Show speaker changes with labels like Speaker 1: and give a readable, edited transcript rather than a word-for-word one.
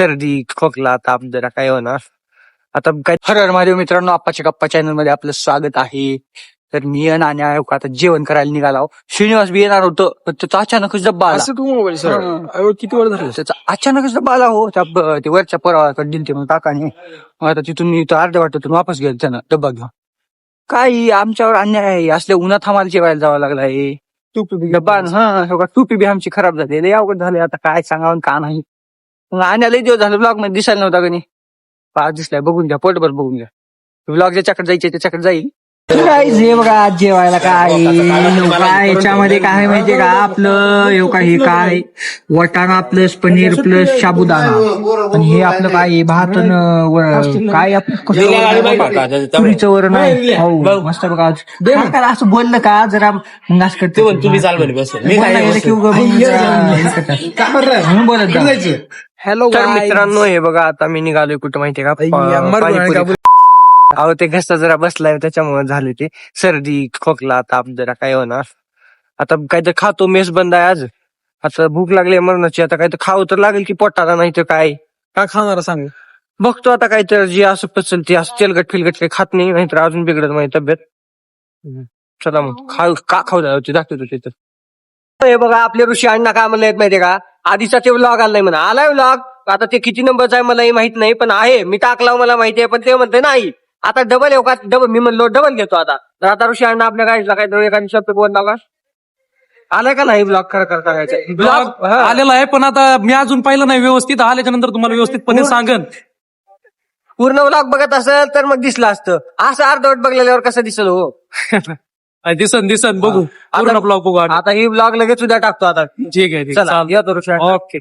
Speaker 1: सर्दी खोकला ताप जरा काय होणार. आता काय हर हर महादेव मित्रांनो, आप्पाच्या गप्पा चॅनल मध्ये आपलं स्वागत आहे. तर मी आणि नाण्या आता जेवण करायला निघालो. श्रीनिवास बी येणार होतं पण त्याचा अचानकच डब्बा आला.
Speaker 2: असं तू मोबाईल सर किती वेळ झालं
Speaker 1: त्याचा अचानकच डब्बा आला हो. ते वरच्या पोराकडे दिलते मग काकाने. मग आता तिथून इथं अर्ध्या वाटतून वापस गेलं त्यानं डब्बा घेऊन. काही आमच्यावर अन्याय आहे. असल्या उन्हात आम्हाला जेवायला जावं लागलाय. डब्बा टोपी बी आमची खराब झाली. लय अवघड झाले. आता काय सांगावं का नाही. मग आण्याला दिवस झालं ब्लॉग मध्ये दिसायला नव्हता कधी. आज दिसलाय. बघून घ्या, पोटभर बघून घ्या. ब्लॉग ज्याच्याकडे जायचे त्याच्याकडे जाईल. काय जे बघा आज जेवायला काय याच्यामध्ये काय माहितीये का आपलं हे काय वटाणा प्लस पनीर प्लस साबुदाणा आणि हे आपलं काय भात काय तुरीचं वरण आहे. हो मस्त बघा आज असं बोललं का जरा मग असं करते बोलत. हॅलो मित्रांनो, हे बघा आता मी निघालोय कुठं माहितीये का पाणीपुरी. अहो ते घसा जरा बसलाय त्याच्यामुळे झाले ते सर्दी खोकला ताप जरा काय होणार. आता काहीतरी खातो, मेस बंद आहे आज. आता भूक लागली मरणाची. आता काहीतरी खावं तर लागेल की पोटाला, नाही तर काय
Speaker 2: खाणार सांग.
Speaker 1: बघतो आता काहीतरी जे असं पचल ते असं तेलगट फिलगट काही खात नाही, नाहीतर अजून बिघडत माझी तब्येत. चला मग खाऊ द्या दाखवतो तिथं. हे बघा आपले ऋषी अण्णा काय म्हणले माहितीये का, आधीचा ते व्लॉग आलाय म्हणा. आलाय व्लॉग, आता ते किती नंबरचा आहे मलाही माहित नाही, पण आहे मी टाकला मला माहिती आहे. पण ते म्हणते नाही आता डबल येऊ का, डबल मी म्हणलो डबल घेतो आता. तर आता ऋषी अण्णा आपल्या गाडीला काय एखादी शब्द बोलला का, आलाय का नाही ब्लॉग खरं करायचं.
Speaker 2: ब्लॉग आलेला आहे पण आता मी अजून पाहिलं नाही व्यवस्थित. आल्याच्या नंतर तुम्हाला व्यवस्थितपणे सांगन.
Speaker 1: पूर्ण ब्लॉग बघत असेल तर मग दिसलं असतं. असं अर्धवट बघलेल्यावर कसं दिसल हो.
Speaker 2: दिसन बघू. पूर्ण ब्लॉग बघू.
Speaker 1: आता ही ब्लॉग लगेच उद्या टाकतो आता.
Speaker 2: ठीक आहे
Speaker 1: चला येतो ऋषी.
Speaker 2: ओके.